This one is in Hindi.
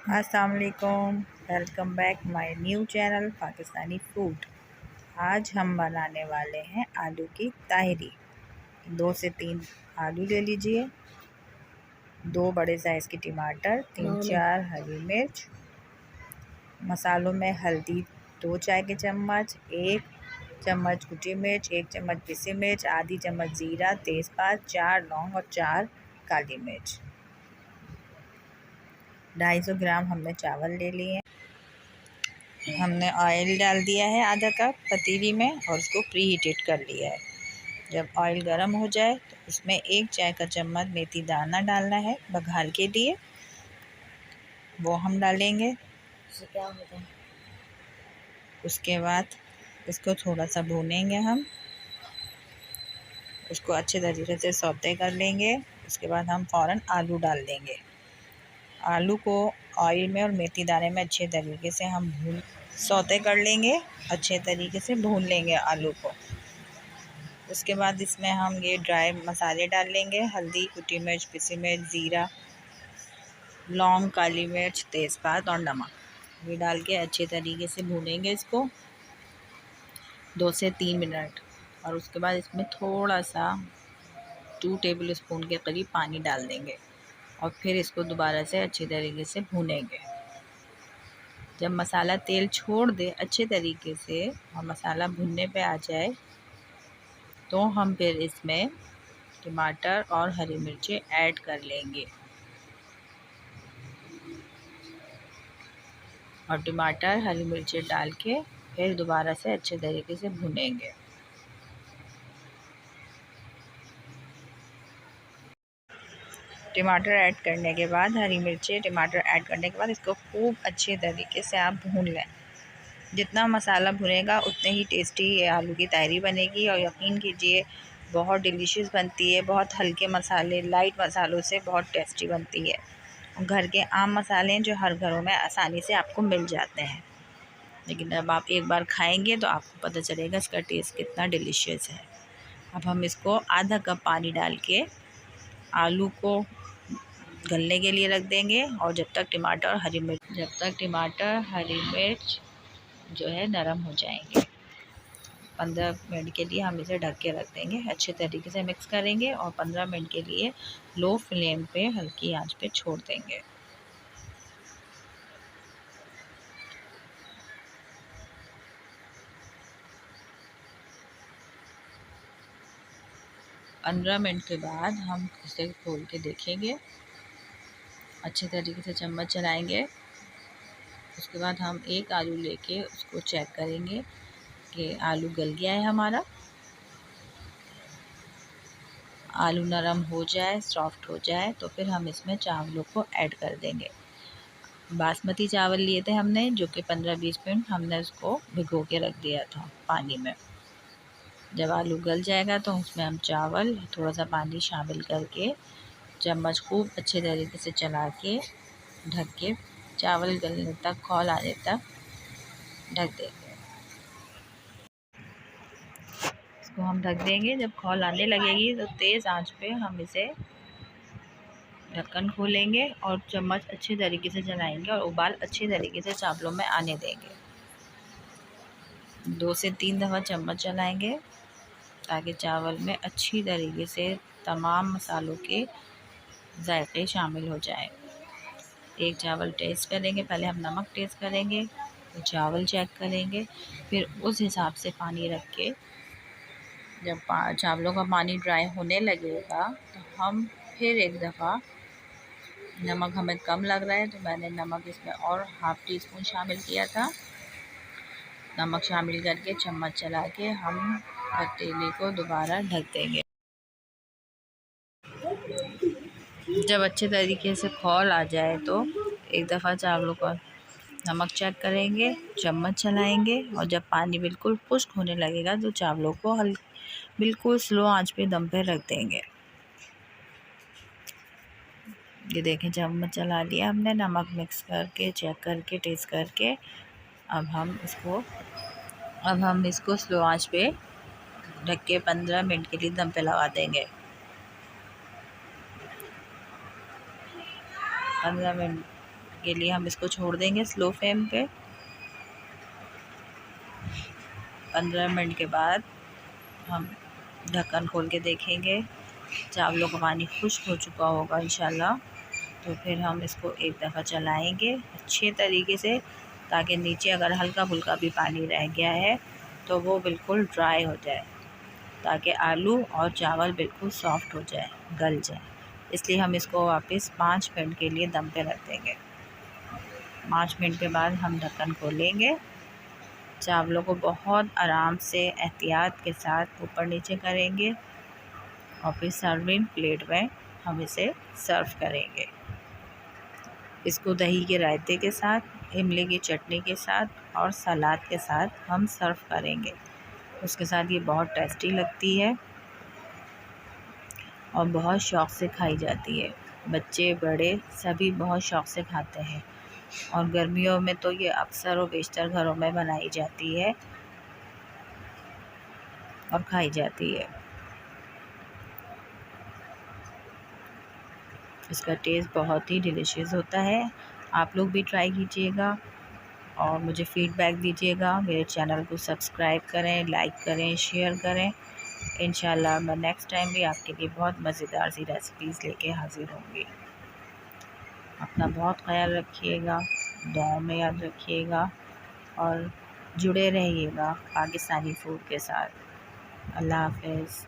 अस्सलाम वालेकुम, welcome back my new channel Pakistani food. आज हम बनाने वाले हैं आलू की ताहरी। 2 से 3 आलू ले लीजिए, 2 बड़े साइज़ के टमाटर, 3-4 हरी मिर्च, मसालों में हल्दी 2 चाय के चम्मच, 1 चम्मच कुटी मिर्च, 1 चम्मच पिसी मिर्च, आधी चम्मच ज़ीरा, तेज़पात, 4 लौंग और 4 काली मिर्च। 250 ग्राम हमने चावल ले लिए। हमने ऑयल डाल दिया है आधा कप पतीली में और उसको प्री हीटेड कर लिया है। जब ऑयल गर्म हो जाए तो उसमें 1 चाय का चम्मच मेथी दाना डालना है बघार के लिए, वो हम डालेंगे। क्या होता है? उसके बाद इसको थोड़ा सा भूनेंगे हम, उसको अच्छे तरीके से सौते कर लेंगे। उसके बाद हम फ़ौरन आलू डाल देंगे। आलू को ऑयल में और मेथी दाने में अच्छे तरीके से हम सौते कर लेंगे, अच्छे तरीके से भून लेंगे आलू को। उसके बाद इसमें हम ये ड्राई मसाले डाल लेंगे, हल्दी, कुटी मिर्च, पिसी मिर्च, ज़ीरा, लौंग, काली मिर्च, तेज़पात और नमक। ये डाल के अच्छे तरीके से भूनेंगे इसको 2 से 3 मिनट। और उसके बाद इसमें थोड़ा सा 2 टेबल स्पून के करीब पानी डाल देंगे और फिर इसको दोबारा से अच्छे तरीके से भूनेंगे। जब मसाला तेल छोड़ दे अच्छे तरीके से और मसाला भुनने पे आ जाए तो हम फिर इसमें टमाटर और हरी मिर्चें ऐड कर लेंगे और टमाटर हरी मिर्चें डाल के फिर दोबारा से अच्छे तरीके से भुनेंगे। टमाटर ऐड करने के बाद, हरी मिर्चें टमाटर ऐड करने के बाद इसको खूब अच्छे तरीके से आप भून लें। जितना मसाला भुनेगा उतने ही टेस्टी ये आलू की ताहरी बनेगी और यकीन कीजिए बहुत डिलीशियस बनती है। बहुत हल्के मसाले, लाइट मसालों से बहुत टेस्टी बनती है। घर के आम मसाले हैं जो हर घरों में आसानी से आपको मिल जाते हैं, लेकिन अब आप एक बार खाएंगे तो आपको पता चलेगा इसका टेस्ट कितना डिलीशियस है। अब हम इसको आधा कप पानी डाल के आलू को गलने के लिए रख देंगे और जब तक टमाटर हरी मिर्च जो है नरम हो जाएंगे। 15 मिनट के लिए हम इसे ढक के रख देंगे। अच्छे तरीके से मिक्स करेंगे और 15 मिनट के लिए लो फ्लेम पे हल्की आंच पे छोड़ देंगे। पंद्रह मिनट के बाद हम इसे खोल के देखेंगे, अच्छे तरीके से चम्मच चलाएंगे। उसके बाद हम एक आलू लेके उसको चेक करेंगे कि आलू गल गया है हमारा। आलू नरम हो जाए, सॉफ्ट हो जाए तो फिर हम इसमें चावलों को ऐड कर देंगे। बासमती चावल लिए थे हमने, जो कि 15-20 मिनट हमने उसको भिगो के रख दिया था पानी में। जब आलू गल जाएगा तो उसमें हम चावल थोड़ा सा पानी शामिल करके चम्मच खूब अच्छे तरीके से चला के ढक के चावल गलने तक, खौल आने तक ढक देंगे। इसको हम ढक देंगे। जब खौल आने लगेगी तो तेज़ आंच पे हम इसे ढक्कन खोलेंगे और चम्मच अच्छे तरीके से चलाएंगे और उबाल अच्छे तरीके से चावलों में आने देंगे। 2 से 3 दफ़ा चम्मच चलाएंगे ताकि चावल में अच्छी तरीके से तमाम मसालों के जायके शामिल हो जाए। एक चावल टेस्ट करेंगे, पहले हम नमक टेस्ट करेंगे, फिर चावल चेक करेंगे, फिर उस हिसाब से पानी रख के जब चावलों का पानी ड्राई होने लगेगा तो हम फिर एक दफ़ा, नमक हमें कम लग रहा है तो मैंने नमक इसमें और हाफ़ टी स्पून शामिल किया था। नमक शामिल करके चम्मच चला के हम पतीले को दोबारा ढक देंगे। जब अच्छे तरीके से खौल आ जाए तो एक दफ़ा चावलों का नमक चेक करेंगे, चम्मच चलाएंगे और जब पानी बिल्कुल खुश्क होने लगेगा तो चावलों को बिल्कुल स्लो आंच पे दम पे रख देंगे। ये देखें, चम्मच चला लिया हमने, नमक मिक्स करके चेक करके टेस्ट करके अब हम इसको स्लो आंच पे ढक के 15 मिनट के लिए दम पे लगा देंगे। 15 मिनट के लिए हम इसको छोड़ देंगे स्लो फ्लेम पे। 15 मिनट के बाद हम ढक्कन खोल के देखेंगे, चावलों का पानी खुश्क हो चुका होगा इंशाल्लाह। तो फिर हम इसको एक दफ़ा चलाएंगे अच्छे तरीके से, ताकि नीचे अगर हल्का फुल्का भी पानी रह गया है तो वो बिल्कुल ड्राई हो जाए, ताकि आलू और चावल बिल्कुल सॉफ्ट हो जाए, गल जाए। इसलिए हम इसको वापस 5 मिनट के लिए दम पे रख देंगे। 5 मिनट के बाद हम ढक्कन खोलेंगे, चावलों को बहुत आराम से एहतियात के साथ ऊपर नीचे करेंगे और फिर सर्विंग प्लेट में हम इसे सर्व करेंगे। इसको दही के रायते के साथ, इमली की चटनी के साथ और सलाद के साथ हम सर्व करेंगे। उसके साथ ये बहुत टेस्टी लगती है और बहुत शौक़ से खाई जाती है। बच्चे बड़े सभी बहुत शौक़ से खाते हैं और गर्मियों में तो ये अक्सर और बेशतर घरों में बनाई जाती है और खाई जाती है। इसका टेस्ट बहुत ही डिलीशियस होता है। आप लोग भी ट्राई कीजिएगा और मुझे फ़ीडबैक दीजिएगा। मेरे चैनल को सब्सक्राइब करें, लाइक करें, शेयर करें। इंशाल्लाह मैं नेक्स्ट टाइम भी आपके लिए बहुत मज़ेदार सी रेसिपीज़ लेके हाज़िर होंगी। अपना बहुत ख्याल रखिएगा, दुआओं में याद रखिएगा और जुड़े रहिएगा पाकिस्तानी फूड के साथ। अल्लाह हाफ़िज़।